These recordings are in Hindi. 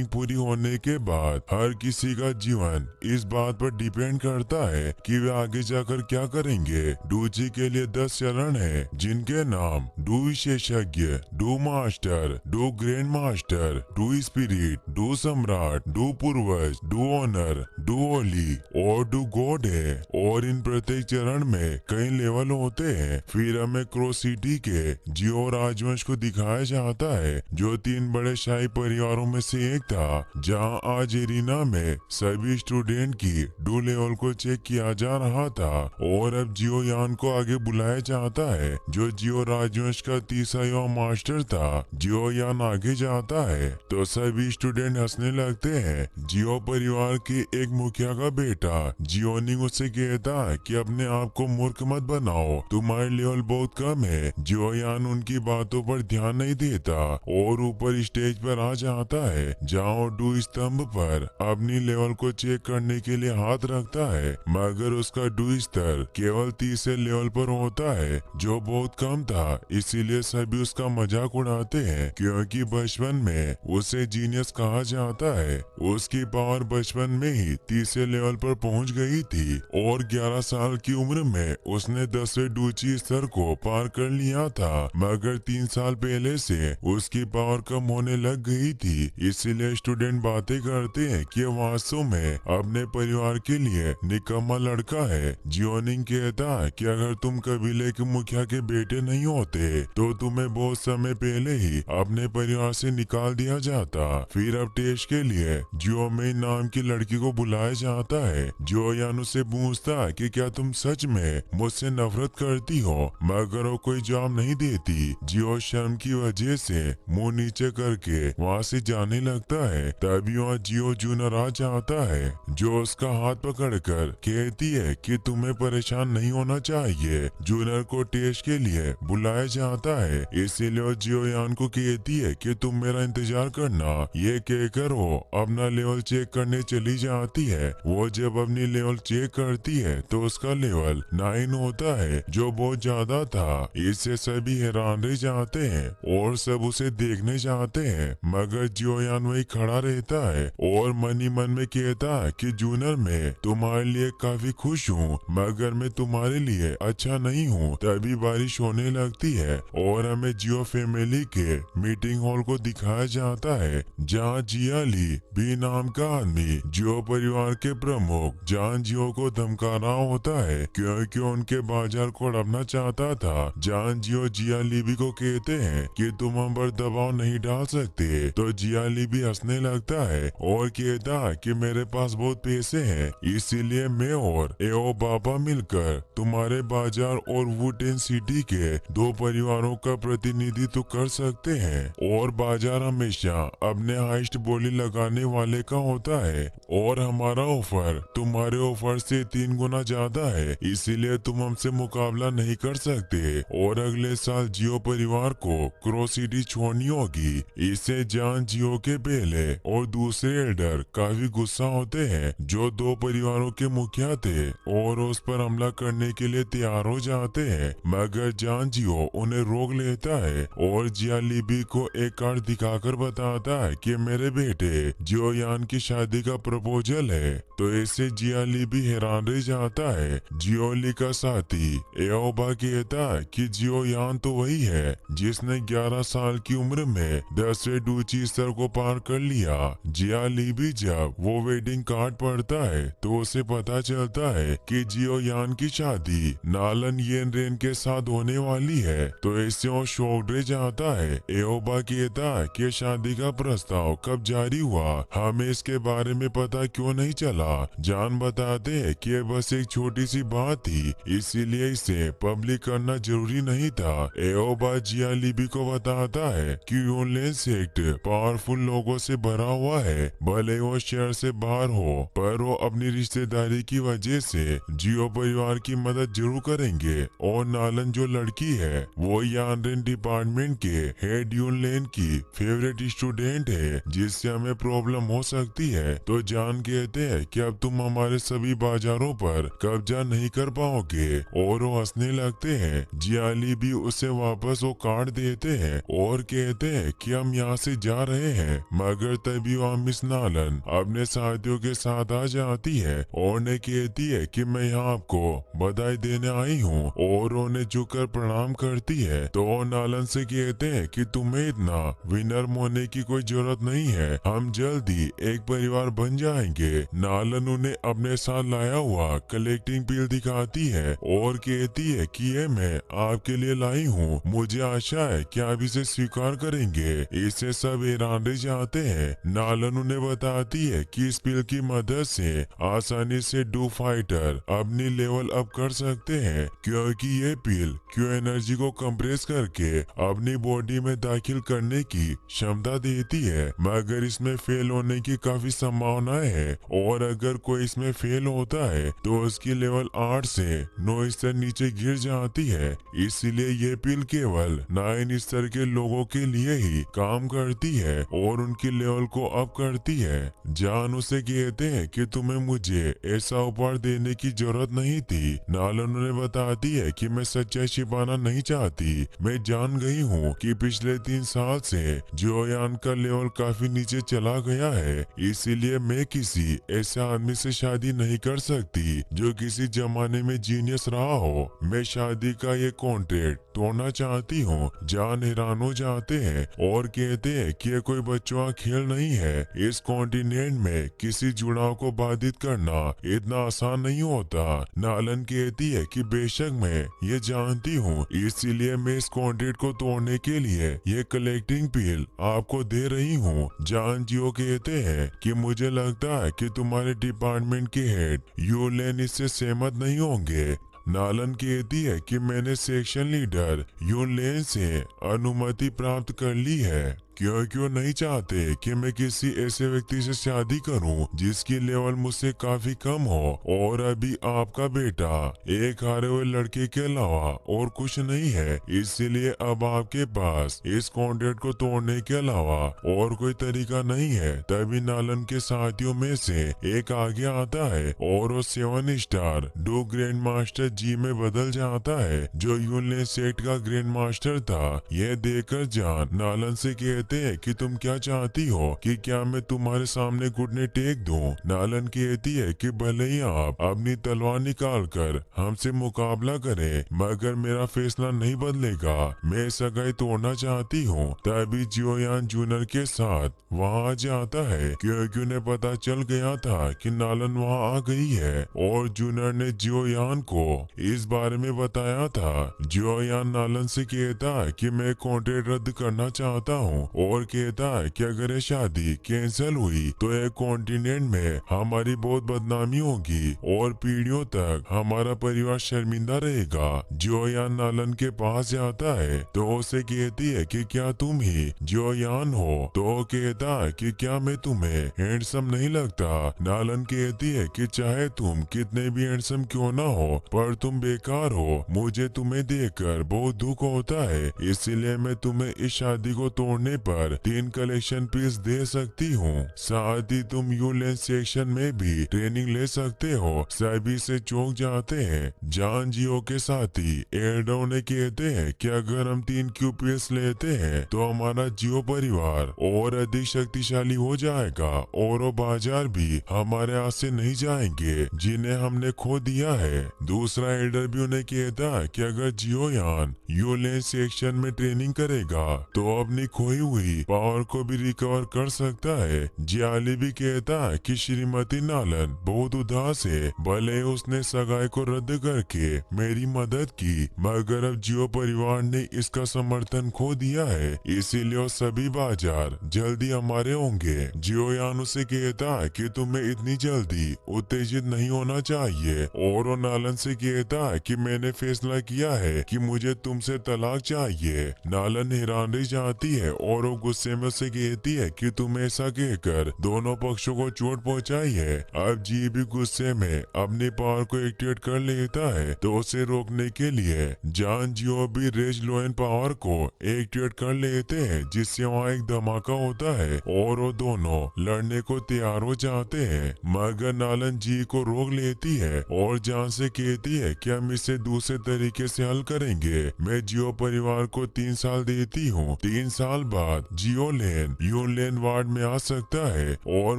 ट्रेनिंग पूरी होने के बाद हर किसी का जीवन इस बात पर डिपेंड करता है कि वे आगे जाकर क्या करेंगे। डूची के लिए 10 चरण है, जिनके नाम डू विशेषज्ञ, do master, do grand master, do spirit, do सम्राट, डू पूर्वज, डू ऑनर, डू ओली और डू गॉड है। और इन प्रत्येक चरण में कई लेवल होते हैं। फिर हमें क्रॉस सिटी के जियो राजवंश को दिखाया जाता है, जो 3 बड़े शाही परिवारों में से एक था, जहां आज एरिना में सभी स्टूडेंट की डू लेवल को चेक किया जा रहा था। और अब जियो यान को आगे बुलाया जाता है, जो जियो राजवंश का तीसरा युवा मास्टर था। जियो यान आगे जाता है तो सभी स्टूडेंट हंसने लगते हैं। जियो परिवार के एक मुखिया का बेटा जियोनिंग उससे कहता है कि अपने आप को मूर्ख मत बनाओ, तुम्हारे लेवल बहुत कम है। जियो यान उनकी बातों पर ध्यान नहीं देता और ऊपर स्टेज पर आ जाता है, जहाँ डू स्तंभ पर अपनी लेवल को चेक करने के लिए हाथ रखता है, मगर उसका डू स्तर केवल 30 लेवल पर होता है, जो बहुत कम था। इसीलिए सभी उसका मजाक उड़ाते हैं, क्योंकि बचपन में उसे जीनियस कहा जाता है। उसकी पावर बचपन में ही 30 लेवल पर पहुंच गई थी और 11 साल की उम्र में उसने 10वें डूची स्तर को पार कर लिया था, मगर 3 साल पहले से उसकी पावर कम होने लग गई थी। इसीलिए स्टूडेंट बातें करते हैं कि वास्तव में अपने परिवार के लिए निकम्मा लड़का है। जियोनिंग कहता है कि अगर तुम कबीले के मुखिया के बेटे नहीं होते तो तुम्हें बहुत समय पहले ही अपने परिवार से निकाल दिया जाता। फिर अब टेस्ट के लिए जियोमेई नाम की लड़की को बुलाया जाता है। जियोयान उससे पूछता है कि क्या तुम सच में मुझसे नफरत करती हो, मगर वो कोई जवाब नहीं देती। जियो शर्म की वजह से मुंह नीचे करके वहाँ से जाने लगता है। तभी वहाँ जियो जूनर आ जाता है, जो उसका हाथ पकड़कर कहती है कि तुम्हें परेशान नहीं होना चाहिए। जूनर को टेस्ट के लिए बुलाया जाता है, इसीलिए वो जियोयान को कहती है कि तुम मेरा इंतजार करना। ये कहकर वो अपना लेवल चेक करने चली जाती है। वो जब अपनी लेवल चेक करती है तो उसका लेवल 9 होता है, जो बहुत ज्यादा था। इससे सभी हैरान रह जाते हैं और सब उसे देखने जाते हैं, मगर जियोयान वही खड़ा रहता है और मन ही मन में कहता है कि जूनर मैं तुम्हारे लिए काफी खुश हूँ, मगर मैं तुम्हारे लिए अच्छा नहीं हूँ। तभी बारिश होने लगती है और हमें जियो फैमिली के मीटिंग हॉल को दिखाया जाता है, जहाँ जियाली बी नाम का आदमी जियो परिवार के प्रमुख जान जियो को धमका रहा होता है, क्योंकि उनके बाजार को हड़पना चाहता था। जान जियो जियालीबी को कहते हैं कि तुम हम पर दबाव नहीं डाल सकते, तो जियालीबी हंसने लगता है और कहता है कि मेरे पास बहुत पैसे हैं, इसीलिए मैं और एओ बाबा मिलकर तुम्हारे बाजार और वुटेन सिटी के 2 परिवारों का प्रतिनिधित्व कर सकते हैं। और बाजार हमेशा अपने हाईएस्ट बोली लगाने वाले का होता है और हमारा ऑफर तुम्हारे ऑफर से 3 गुना ज्यादा है, इसीलिए तुम हमसे मुकाबला नहीं कर सकते और अगले साल जियो परिवार को क्रॉस सिटी छोड़नी होगी। इससे जान जियो के पहले और दूसरे एल्डर काफी गुस्सा होते हैं, जो 2 परिवारों के मुखिया थे, और उस पर हमला करने के लिए तैयार हो जाते हैं, मगर जान जियो उन्हें रोक लेता है और जियालीबी को एक कार्ड दिखाकर बताता है कि मेरे बेटे जियोयान की शादी का प्रपोजल है। तो इससे जियालीबी हैरान रह जाता है। जियोली का साथी एओबा कहता है कि जियोयान तो वही है जिसने 11 साल की उम्र में 10वें डूची स्तर को पार कर लिया। जियालीबी जब वो वेडिंग कार्ड पढ़ता है तो उसे पता चलता है कि जियोयान की शादी नालन येनरेन के साथ होने वाली है, तो इससे वो शॉक्ड रह जाता है। एओबा कहता है कि शादी का प्रस्ताव कब जारी हुआ, हमें इसके बारे में पता क्यों नहीं चला। जान बताते हैं कि ये बस एक छोटी सी बात थी, इसीलिए इसे पब्लिक करना जरूरी नहीं था। एओबा जियालीबी को बताता है कि यूनलेन सेक्ट पावरफुल लोगों से भरा हुआ है, भले वो शहर से बाहर हो, पर वो अपनी रिश्तेदारी की वजह से जियो परिवार की मदद जरूर करेंगे। और नालन जो लड़की है वो यानरेन डिपार्टमेंट के हेड यूनलेन की फेवरेट स्टूडेंट है, जिससे हमें प्रॉब्लम हो सकती है। तो जान कहते हैं कि अब तुम हमारे सभी बाजारों पर कब्जा नहीं कर पाओगे, और वो हंसने लगते हैं। जियाली भी उसे वापस वो कार्ड देते हैं और कहते हैं कि हम यहाँ से जा रहे हैं, मगर तभी वहाँ मिस नालन अपने साथियों के साथ आ जाती है और उन्हें कहती है कि मैं यहाँ आपको बधाई देने आई हूँ, और उन्हें झुककर प्रणाम करती है। तो वो नालन से कहते हैं कि तुम्हें इतना विनर होने की कोई जरूरत नहीं है, हम जल्दी एक परिवार बन जाएंगे। नालन उन्हें अपने साथ लाया हुआ कलेक्टिंग बिल दिखाती है और कहती है कि ये मैं आपके लिए लाई हूँ, मुझे आशा है कि आप इसे स्वीकार करेंगे। इससे सब हैरान रह जाते हैं। नालन उन्हें बताती है कि इस बिल की मदद से आसानी से डू फाइटर अपनी लेवल अप कर सकते हैं, क्योंकि ये पिल क्यू एनर्जी को कंप्रेस करके अपनी बॉडी में दाखिल करने की क्षमता देती है, मगर इसमें फेल होने की काफी संभावनाएं है, और अगर कोई इसमें फेल होता है तो उसकी लेवल 8 से 9 स्तर नीचे गिर जाती है। इसलिए ये पिल केवल 9 स्तर के लोगों के लिए ही काम करती है और उनकी लेवल को अप करती है। जान उसे कहते हैं कि तुम्हें मुझे ऐसा उपहार देने की जरूरत नहीं थी। नालन उन्हें बताती है कि मैं सच्चाई छिपाना नहीं चाहती, मैं जान गई हूँ कि पिछले 3 साल से जोयान का लेवल काफी नीचे चला गया है, इसीलिए मैं किसी ऐसे आदमी से शादी नहीं कर सकती जो किसी जमाने में जीनियस रहा हो। मैं शादी का ये कॉन्ट्रैक्ट तोड़ना चाहती हूँ। जान हैरान हो जाते हैं और कहते हैं कि ये कोई बच्चों का खेल नहीं है, इस कॉन्टिनेंट में किसी जुड़ाव को बाधित करना इतना आसान नहीं होता। नालन कहती है कि बेशक मैं ये जानती हूँ, इसीलिए मैं इस कॉन्ट्रैक्ट को तोड़ने के लिए ये कलेक्टिंग पिल आपको दे रही हूँ। जान जियो कहते हैं कि मुझे लगता है कि तुम्हारे डिपार्टमेंट के हेड यूलेन इससे सहमत नहीं होंगे। नालन कहती है कि मैंने सेक्शन लीडर यूलेन से अनुमति प्राप्त कर ली है, क्योंकि वो नहीं चाहते कि मैं किसी ऐसे व्यक्ति से शादी करूं जिसकी लेवल मुझसे काफी कम हो, और अभी आपका बेटा एक हारे हुए लड़के के अलावा और कुछ नहीं है, इसलिए अब आपके पास इस कॉन्ट्रैक्ट को तोड़ने के अलावा और कोई तरीका नहीं है। तभी नालन के साथियों में से एक आगे आता है और वो 7 स्टार डू ग्रैंड मास्टर जी में बदल जाता है, जो यूलेन सेक्ट का ग्रैंड मास्टर था। यह देखकर जान नालन से कहते हैं कि तुम क्या चाहती हो, कि क्या मैं तुम्हारे सामने घुटने टेक दूं? नालन कहती है कि भले ही आप अपनी तलवार निकाल कर हमसे मुकाबला करें, मगर मेरा फैसला नहीं बदलेगा, मैं सगाई तोड़ना चाहती हूँ। तभी जियोयान जूनियर के साथ वहाँ आ जाता है, क्योंकि उन्हें पता चल गया था कि नालन वहाँ आ गई है, और जूनियर ने जियोयान को इस बारे में बताया था। जियोयान नालन से कहता है कि मैं कॉन्ट्रैक्ट रद्द करना चाहता हूँ, और कहता है कि अगर ये शादी कैंसिल हुई तो एक कॉन्टिनेंट में हमारी बहुत बदनामी होगी और पीढ़ियों तक हमारा परिवार शर्मिंदा रहेगा। जोयान नालन के पास जाता है तो उसे कहती है कि क्या तुम ही जोयान हो? तो वो कहता है कि क्या मैं तुम्हें हैंडसम नहीं लगता? नालन कहती है कि चाहे तुम कितने भी हैंडसम क्यों ना हो, पर तुम बेकार हो, मुझे तुम्हें देखकर बहुत दुख होता है, इसीलिए मैं तुम्हें इस शादी को तोड़ने पर 3 कलेक्शन पीस दे सकती हूँ। साथ ही तुम यूलेन सेक्शन में भी ट्रेनिंग ले सकते हो। सभी से चौंक जाते हैं। जान जियो के साथी एडो ने कहते हैं कि अगर हम 3 क्यू पीस लेते हैं तो हमारा जियो परिवार और अधिक शक्तिशाली हो जाएगा, और वो बाजार भी हमारे हाथ से नहीं जाएंगे जिन्हें हमने खो दिया है। दूसरा एल्डर भी उन्हें कहता है कि अगर जियोयान यूलेन सेक्शन में ट्रेनिंग करेगा तो अपनी खोई हुई पावर को भी रिकवर कर सकता है। जियाली भी कहता है कि श्रीमती नालन बहुत उदास है, भले उसने सगाई को रद्द करके मेरी मदद की, मगर अब जियो परिवार ने इसका समर्थन खो दिया है, इसीलिए वो सभी बाजार जल्दी हमारे होंगे। जियोयान उसे कहता है कि तुम्हें इतनी जल्दी उत्तेजित नहीं होना चाहिए, और वो नालन से कहता है कि मैंने फैसला किया है कि मुझे तुमसे तलाक चाहिए। नालन हैरान रह जाती है और वो गुस्से में उसे कहती है कि तुम ऐसा कहकर दोनों पक्षों को चोट पहुंचाई है। अब जी भी गुस्से में अपनी पावर को एक्टिवेट कर लेता है, तो उसे रोकने के लिए जान जियो भी रेज लोएन पावर को एक्टिवेट कर लेते हैं, जिससे वहाँ एक धमाका होता है और वो दोनों लड़ने को तैयार हो जाते हैं। मगर नालन जी को रोक लेती है और जान से कहती है कि हम इसे दूसरे तरीके से हल करेंगे। मैं जियो परिवार को 3 साल देती हूँ, 3 साल बाद बाद यूलेन वार्ड में आ सकता है और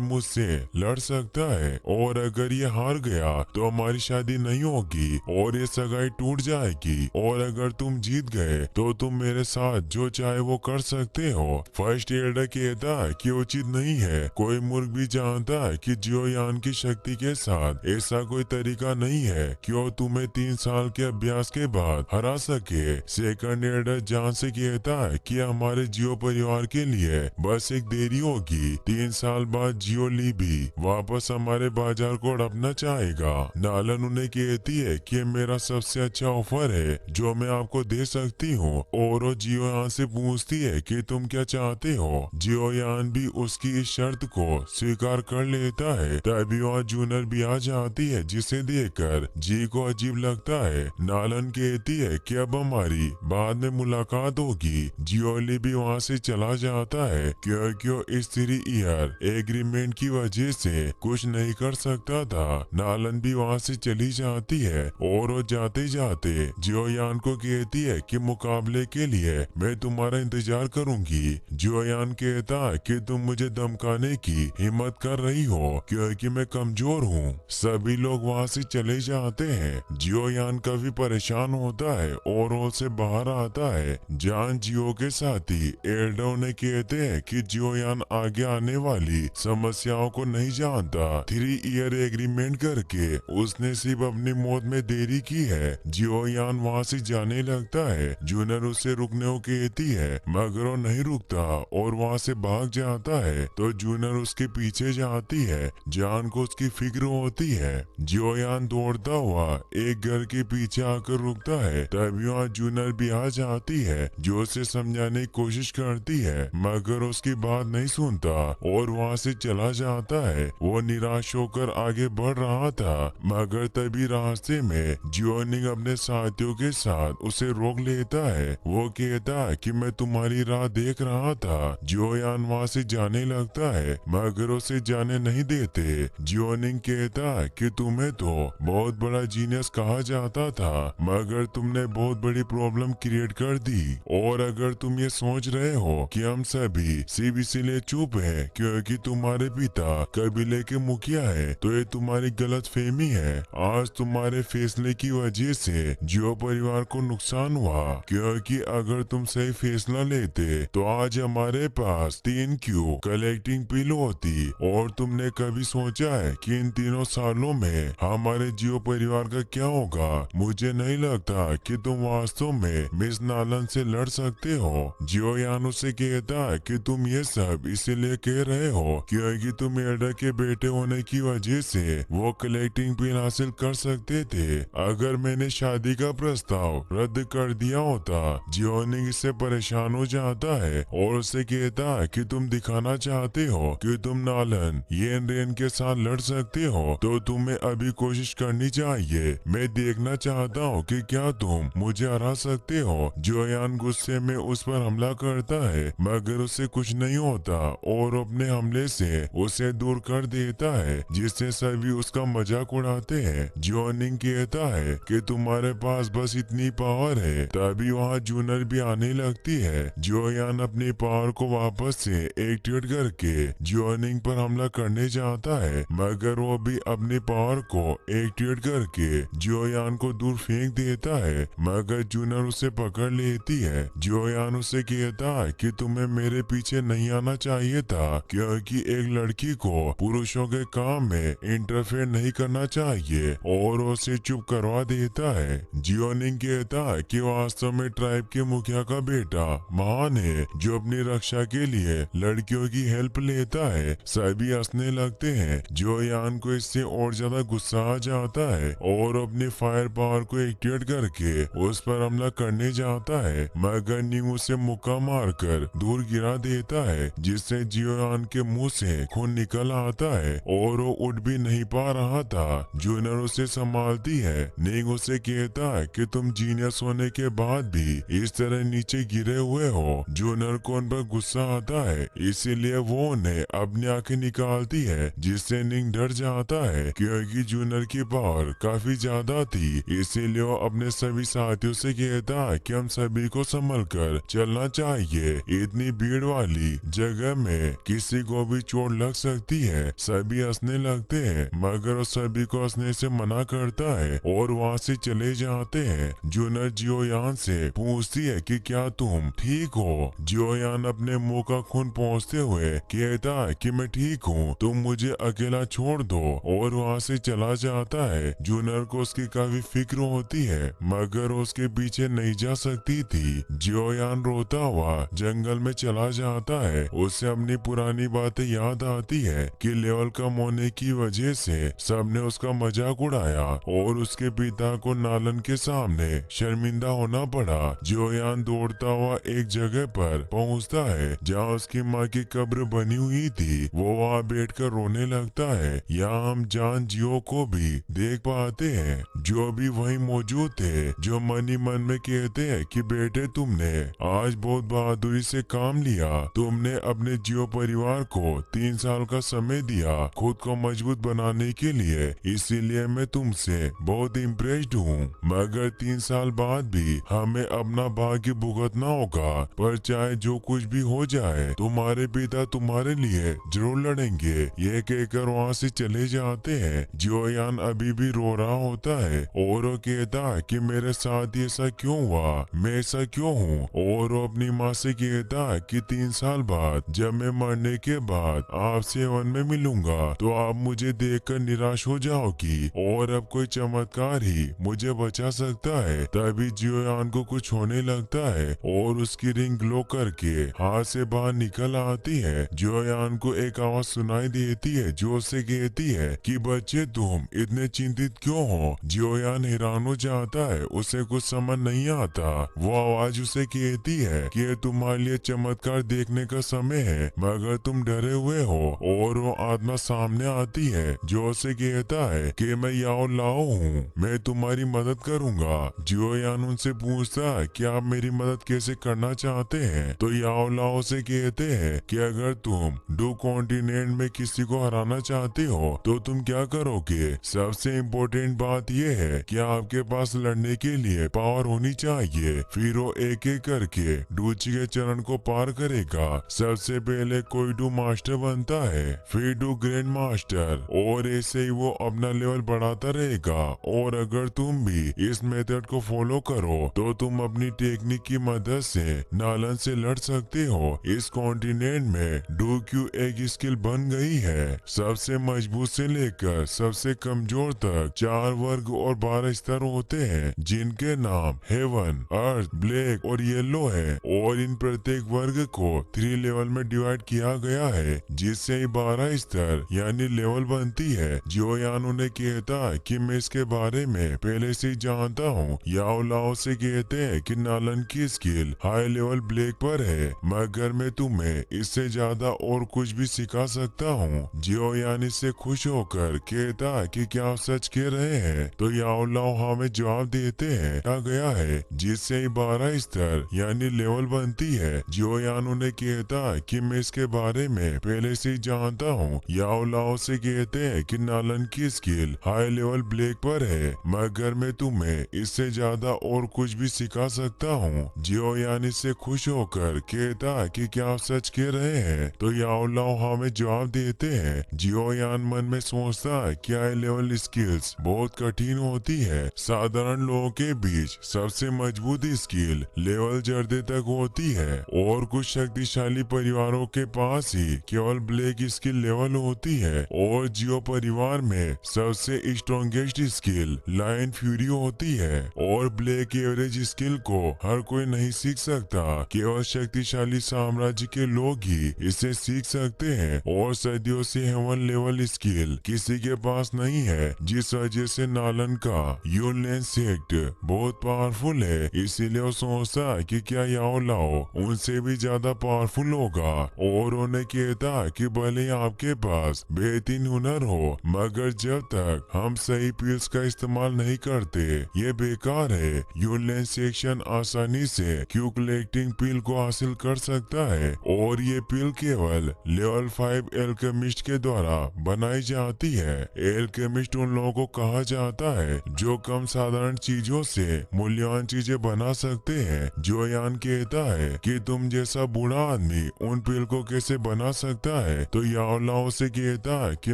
मुझसे लड़ सकता है, और अगर ये हार गया तो हमारी शादी नहीं होगी और ये सगाई टूट जाएगी, और अगर तुम जीत गए तो तुम मेरे साथ जो चाहे वो कर सकते हो। फर्स्ट एडर कहता है कि उचित नहीं है, कोई मूर्ख भी जानता है कि जियोयान की शक्ति के साथ ऐसा कोई तरीका नहीं है कि वो तुम्हें 3 साल के अभ्यास के बाद हरा सके। सेकंड एडर जान से कहता है कि हमारे जियो परिवार के लिए बस एक देरी होगी, 3 साल बाद जियो ली भी वापस हमारे बाजार को हड़पना चाहेगा। नालन उन्हें कहती है कि मेरा सबसे अच्छा ऑफर है जो मैं आपको दे सकती हूँ, और वो जियोयान से पूछती है कि तुम क्या चाहते हो। जियोयान भी उसकी इस शर्त को स्वीकार कर लेता है। तभी वहाँ जूनर भी आ जाती है, जिसे देखकर जी को अजीब लगता है। नालन कहती है कि अब हमारी बाद में मुलाकात होगी। जियोली भी वहाँ से चला जाता है क्योंकि वो इस 3 ईयर एग्रीमेंट की वजह से कुछ नहीं कर सकता था। नालन भी वहाँ से चली जाती है और वो जाते जाते जियोयान को कहती है कि मुकाबले के लिए मैं तुम्हारा इंतजार करूंगी। जियोयान कहता है कि तुम मुझे धमकाने की हिम्मत कर रही हो क्योंकि मैं कमजोर हूँ। सभी लोग वहाँ से चले जाते हैं। जियोयान काफी परेशान होता है और वो से बाहर आता है। जान जियो के साथी एल्डो ने कहते हैं कि जियोयान आगे आने वाली समस्याओं को नहीं जानता। 3 ईयर एग्रीमेंट करके उसने सिर्फ अपनी मौत में देरी की है। जियोयान वहाँ से जाने लगता है। जूनर उसे रुकने को कहती है मगर वो नहीं रुकता और वहाँ से भाग जाता है, तो जूनर उसके पीछे जाती है। जान को उसकी फिक्र होती है। जियोयान दौड़ता हुआ एक घर के पीछे आकर रुकता है। तभी वहाँ जूनर भी आ जाती है जो उसे समझाने की कोशिश करती है मगर उसकी बात नहीं सुनता और वहाँ से चला जाता है। वो निराश होकर आगे बढ़ रहा था मगर तभी रास्ते में जियोनिंग अपने साथियों के साथ उसे रोक लेता है। वो कहता है कि मैं तुम्हारी राह देख रहा था। जियोयान वहाँ से जाने लगता है मगर उसे जाने नहीं देते। जियोनिंग कहता है कि तुम्हें तो बहुत बड़ा जीनियस कहा जाता था मगर तुमने बहुत बड़ी प्रॉब्लम क्रिएट कर दी, और अगर तुम ये सोच रहे हो कि हम सभी सिर्फ इसीलिए चुप हैं क्योंकि तुम्हारे पिता कबीले के मुखिया है, तो ये तुम्हारी गलत फहमी है। आज तुम्हारे फैसले की वजह से जियो परिवार को नुकसान हुआ, क्योंकि अगर तुम सही फैसला लेते तो आज हमारे पास 3 क्यू कलेक्टिंग पिल होती, और तुमने कभी सोचा है कि इन 3 सालों में हमारे जियो परिवार का क्या होगा? मुझे नहीं लगता कि तुम वास्तव में मिस नालन से लड़ सकते हो। जियोयान उसे कहता है कि तुम ये सब इसीलिए कह रहे हो क्योंकि तुम एडा के बेटे होने की वजह से वो कलेक्टिंग पिल हासिल कर सकते थे। अगर मैंने शादी का प्रस्ताव रद्द कर दिया होता, जियोनिंग इससे परेशान हो जाता है और उसे कहता है कि तुम दिखाना चाहते हो कि तुम नालन येन रेन के साथ लड़ सकते हो, तो तुम्हें अभी कोशिश करनी चाहिए। मैं देखना चाहता हूँ कि क्या तुम मुझे हरा सकते हो। जियोयान गुस्से में उस पर हमला करता है मगर उससे कुछ नहीं होता और अपने हमले से उसे दूर कर देता है, जिससे सभी उसका मजाक उड़ाते हैं। जियोनिंग कहता है कि तुम्हारे पास बस इतनी पावर है। तभी वहाँ जूनर भी आने लगती है। जियोयान अपनी पावर को वापस से एक्टिवेट करके जियोनिंग पर हमला करने जाता है मगर वो भी अपनी पावर को एक्टिवेट करके जियोयान को दूर फेंक देता है, मगर जूनर उसे पकड़ लेती है। जियोयान उसे कहता है कि तुम्हें मेरे पीछे नहीं आना चाहिए था क्योंकि एक लड़की को पुरुषों के काम में इंटरफेयर नहीं करना चाहिए, और उसे चुप करवा देता है। जियोनिंग कहता है कि वास्तव में ट्राइब के मुखिया का बेटा महान है जो अपनी रक्षा के लिए लड़कियों की हेल्प लेता है। सभी हंसने लगते हैं। जियोयान को इससे और ज्यादा गुस्सा आ जाता है और अपने फायर पावर को एक्टिवेट करके उस पर हमला करने जाता है मगर नींव उसे मुक्का मारकर दूर गिरा देता है, जिससे जियोयान के मुंह से खून निकल आता है और वो उठ भी नहीं पा रहा था। जूनर उसे संभालती है। निंग उसे कहता है कि तुम जीनियस होने के बाद भी इस तरह नीचे गिरे हुए हो। जूनर को उन पर गुस्सा आता है, इसीलिए वो उन्हें अपनी आंखें निकालती है, जिससे निंग डर जाता है क्योंकि जूनर की पावर काफी ज्यादा थी। इसीलिए वो अपने सभी साथियों से कहता है कि हम सभी को संभल कर चलना चाहिए। इतनी भीड़ वाली जगह में किसी को भी चोट लग सकती है। सभी हंसने लगते हैं मगर वो सभी को हंसने से मना करता है और वहाँ से चले जाते हैं। जूनर जियोयान से पूछती है कि क्या तुम ठीक हो। जियोयान अपने मुंह का खून पोंछते हुए कहता है कि मैं ठीक हूँ, तुम मुझे अकेला छोड़ दो, और वहाँ से चला जाता है। जूनर को उसकी काफी फिक्र होती है मगर उसके पीछे नहीं जा सकती थी। जियोयान रोता हुआ जंगल में चला जाता है। उसे अपनी पुरानी बातें याद आती है कि लेवल कम होने की वजह से सबने उसका मजाक उड़ाया और उसके पिता को नालन के सामने शर्मिंदा होना पड़ा। जियोयान दौड़ता हुआ एक जगह पर पहुंचता है जहां उसकी माँ की कब्र बनी हुई थी। वो वहां बैठकर रोने लगता है। यहाँ हम जान जियो को भी देख पाते हैं जो भी वहीं मौजूद थे, जो मन ही मन में कहते हैं कि बेटे तुमने आज बहुत बहादुरी से काम लिया। तुमने अपने जियो परिवार को 3 साल का समय दिया खुद को मजबूत बनाने के लिए, इसीलिए मैं तुमसे बहुत इम्प्रेस्ड हूँ। मगर 3 साल बाद भी हमें अपना भाग्य भुगतना होगा, पर चाहे जो कुछ भी हो जाए तुम्हारे पिता तुम्हारे लिए जरूर लड़ेंगे। ये कहकर वहाँ से चले जाते हैं। जियोयान अभी भी रो रहा होता है और वो कहता है कि मेरे साथ ऐसा क्यों हुआ, मैं ऐसा क्यों हूँ। और वो अपनी माँ से कहता है कि 3 साल बाद जब मैं मरने के बाद आपसे वन में मिलूंगा तो आप मुझे देखकर निराश हो जाओगी और अब कोई चमत्कार ही मुझे बचा सकता है। तभी जियोयान को कुछ होने लगता है और उसकी रिंग ग्लो करके हाथ से बाहर निकल आती है। जियोयान को एक आवाज सुनाई देती है जो उसे कहती है कि बच्चे तुम इतने चिंतित क्यों हो। जियोयान हैरान हो जाता है, उसे कुछ समझ नहीं आता। वो आवाज उसे कहती है कि ये तुम्हारे लिए चमत्कार देखने का समय है मगर तुम डरे हुए हो। और वो आत्मा सामने आती है जो उसे कहता है कि मैं याओ लाओ हूँ, मैं तुम्हारी मदद करूंगा। जियोयान उनसे पूछता है कि आप मेरी मदद कैसे करना चाहते हैं। तो याओ लाओ से कहते हैं कि अगर तुम डू कॉन्टिनेंट में किसी को हराना चाहते हो तो तुम क्या करोगे। सबसे इम्पोर्टेंट बात यह है कि आपके पास लड़ने के लिए पावर होनी चाहिए। फिर वो एक एक करके डूची के चरण को पार करेगा। सबसे पहले कोई डू मास्टर बनता है, फिर डू ग्रैंड मास्टर, और ऐसे ही वो अपना लेवल बढ़ाता रहेगा। और अगर तुम भी इस मेथड को फॉलो करो तो तुम अपनी टेक्निक की मदद से नालन से लड़ सकते हो। इस कॉन्टिनेंट में डू क्यू एक स्किल बन गई है। सबसे मजबूत से लेकर सबसे कमजोर तक 4 वर्ग और 12 स्तर होते हैं जिनके नाम हेवन, अर्थ, ब्लैक और येलो है। और इन प्रत्येक वर्ग को 3 लेवल में डिवाइड किया गया है जिससे 12 स्तर यानी लेवल बनती है। जियोयान उन्हें कहता है कि मैं इसके बारे में पहले से ही जानता हूँ। याओ लाओ से कहते हैं कि नालन की स्किल हाई लेवल ब्लैक पर है मगर मैं तुम्हें इससे ज्यादा और कुछ भी सिखा सकता हूँ। जियोयान इससे खुश होकर कहता है कि क्या आप सच कह रहे हैं। तो याओ लाओ हमें जवाब देते हैं आ गया है जिससे 12 स्तर यानी लेवल बनती है। जियोयान उन्हें कहता है कि मैं इसके बारे में पहले से ही जानता हूँ। याओ लाओ से कहते हैं कि नालन की स्किल हाई लेवल ब्लैक पर है मगर मैं तुम्हें इससे ज्यादा और कुछ भी सिखा सकता हूँ। जियोयान इससे खुश होकर कहता है कि क्या आप सच कह रहे हैं। तो याओ लाओ हमें जवाब देते हैं। जियोयान मन में सोचता है कि हाई लेवल स्किल्स बहुत कठिन होती है। साधारण लोगों के बीच सबसे मजबूत स्किल लेवल जर्दे तक होती है और कुछ शक्तिशाली परिवारों के पास ही केवल ब्लैक स्किल लेवल होती है। और जियो परिवार में सबसे स्ट्रॉन्गेस्ट स्किल लायन फ्यूरी होती है और ब्लैक एवरेज स्किल को हर कोई नहीं सीख सकता, केवल शक्तिशाली साम्राज्य के लोग ही इसे सीख सकते हैं। और सदियों से हेवन लेवल स्किल किसी के पास नहीं है जिस वजह से नालन का यूनलैंड सेक्ट बहुत पावरफुल है। इसीलिए वो सोचता है कि क्या याओ लाओ उनसे भी ज्यादा पावरफुल होगा और उन्हें कहता है कि भले आपके पास बेहतरीन हुनर हो मगर जब तक हम सही पिल्स का इस्तेमाल नहीं करते ये बेकार है। यूनलैंड सेक्शन आसानी से क्यू कलेक्टिंग पिल को हासिल कर सकता है और ये पिल केवल लेवल 5 एल्केमिस्ट के द्वारा बनाई जाती है। एल्केमिस्ट उन लोगों को कहा जाता है जो कम साधारण चीजों से मूल्यवान चीजें बना सकते हैं। जियोयान कहता है कि कि तुम जैसा बूढ़ा आदमी उन पिल को कैसे बना सकता है। तो याओ लाओ से कहता है कि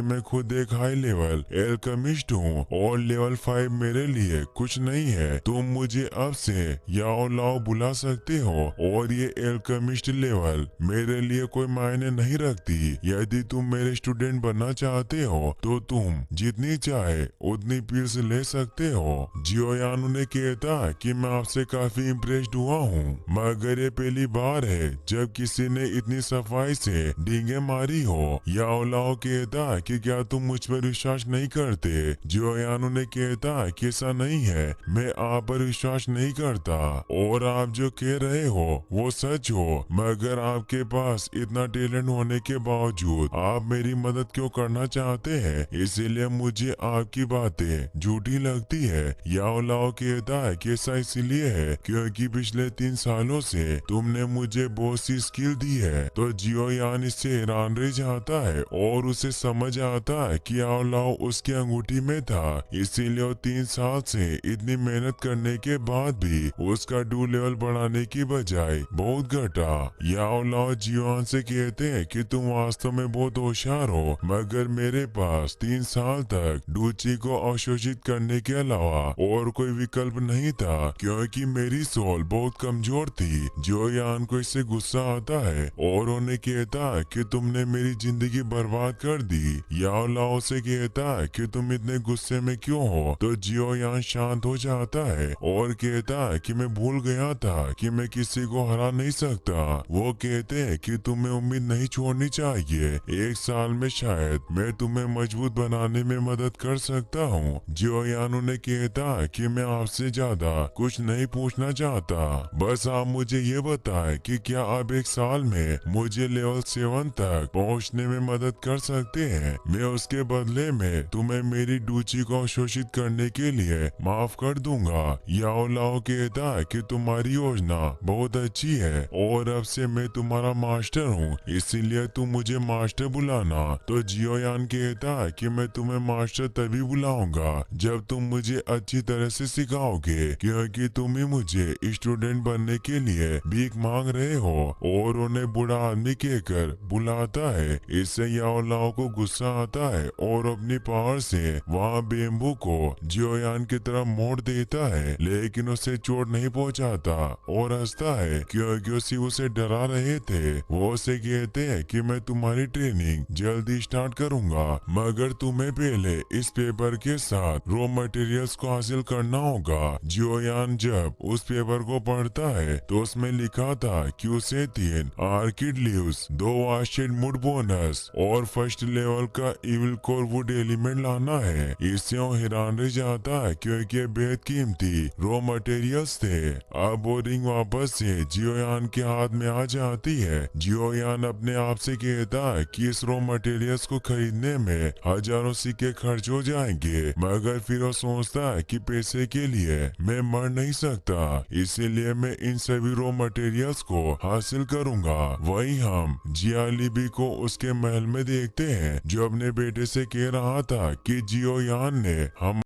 मैं खुद एक हाई लेवल एल्केमिस्ट हूँ और लेवल 5 मेरे लिए कुछ नहीं है। तुम मुझे अब से याओ लाओ बुला सकते हो और ये एल्केमिस्ट लेवल मेरे लिए कोई मायने नहीं रखती। यदि तुम मेरे स्टूडेंट बनना चाहते हो तो तुम जितनी चाहे उतनी पिल्स ले सकते हो। जियोयान ने कहता कि मैं आपसे काफी इम्प्रेस्ड हुआ हूँ, मगर ये पहली बार है जब किसी ने इतनी सफाई से डींगे मारी हो। याओ लाओ कहता कि क्या तुम मुझ पर विश्वास नहीं करते। जियोयान ने कहता कि ऐसा नहीं है, मैं आप पर विश्वास नहीं करता और आप जो कह रहे हो वो सच हो, मगर आपके पास इतना टैलेंट होने के बावजूद आप मेरी मदद क्यों करना चाहते हैं, इसीलिए मुझे आपकी बातें झूठी लगती है। याओ लाओ कहता है कि ऐसा इसलिए है क्योंकि पिछले 3 सालों से तुमने मुझे बहुत सी स्किल दी है। तो जियोयान इससे हैरान रह जाता है और उसे समझ आता है कि याओ लाओ उसकी अंगूठी में था, इसीलिए वो 3 साल से इतनी मेहनत करने के बाद भी उसका डू लेवल बढ़ाने की बजाय बहुत घटा। याओ लाओ जियोयान से कहते हैं कि तुम वास्तव में बहुत होशियार हो, मगर मेरे पास 3 साल तक डूची को अवशोषित करने के अलावा और कोई विकल्प नहीं था क्योंकि मेरी सोल बहुत कमजोर थी। जियोयान को इससे गुस्सा आता है और उन्हें कहता है कि तुमने मेरी जिंदगी बर्बाद कर दी। याओ लाओ से कहता है कि तुम इतने गुस्से में क्यों हो। तो जियोयान शांत हो जाता है और कहता है कि मैं भूल गया था कि मैं किसी को हरा नहीं सकता। वो कहते हैं कि तुम्हें उम्मीद नहीं छोड़नी चाहिए, 1 साल में शायद मैं तुम्हें मजबूत बनाने में मदद कर सकता हूँ। जियोयान उन्हें कहता है कि मैं आपसे ज्यादा कुछ नहीं पूछना चाहता, बस आप मुझे ये बताएं कि क्या आप 1 साल में मुझे लेवल 7 तक पहुँचने में मदद कर सकते हैं। मैं उसके बदले में तुम्हें मेरी डूची को अवशोषित करने के लिए माफ कर दूंगा। याओ लाओ कहता है कि तुम्हारी योजना बहुत अच्छी है और अब से मैं तुम्हारा मास्टर हूँ, इसीलिए तुम मुझे मास्टर बुलाना। तो जियोयान कहता है कि मैं तुम्हें मास्टर तभी बुलाऊंगा जब तुम मुझे अच्छी तरह से सिखाओगे, क्योंकि तुम ही मुझे स्टूडेंट बनने के लिए भीख मांग रहे हो। और उन्हें बूढ़ा आदमी कहकर बुलाता है। इससे याओ लाओ को गुस्सा आता है और अपनी पावर से वहाँ बेम्बू को जियोयान की तरफ मोड़ देता है, लेकिन उसे चोट नहीं पहुंचाता और हंसता है क्योंकि उसे डरा रहे थे। वो उसे कहते हैं कि मैं तुम्हारी ट्रेनिंग जल्दी स्टार्ट करूंगा, मगर तुम्हें पहले इस पेपर के साथ रॉ मटेरियल्स को हासिल करना होगा। जियोयान जब उस पेपर को पढ़ता है तो उसमें लिखा था कि उसे 3 आर्किड लीव्स, 2 वाशेड मुड बोनस और फर्स्ट लेवल का इविल कोर वुड एलिमेंट लाना है। इससे वो हैरान रह जाता है क्योंकि बेहद कीमती रॉ मटेरियल्स थे। अब वो रिंग वापस से जियोयान के हाथ में आ जाती है। जियोयान अपने आप से कहता है कि इस रॉ मटेरियल्स को खरीदने में हजारों सिक्के खर्च हो जाएंगे, मगर फिर वो सोचता है कि पैसे के लिए मैं मर नहीं सकता, इसीलिए मैं इन सभी रॉ मटेरियल्स को हासिल करूंगा। वहीं हम जियालिबी को उसके महल में देखते हैं जो अपने बेटे से कह रहा था कि जियोयान ने हम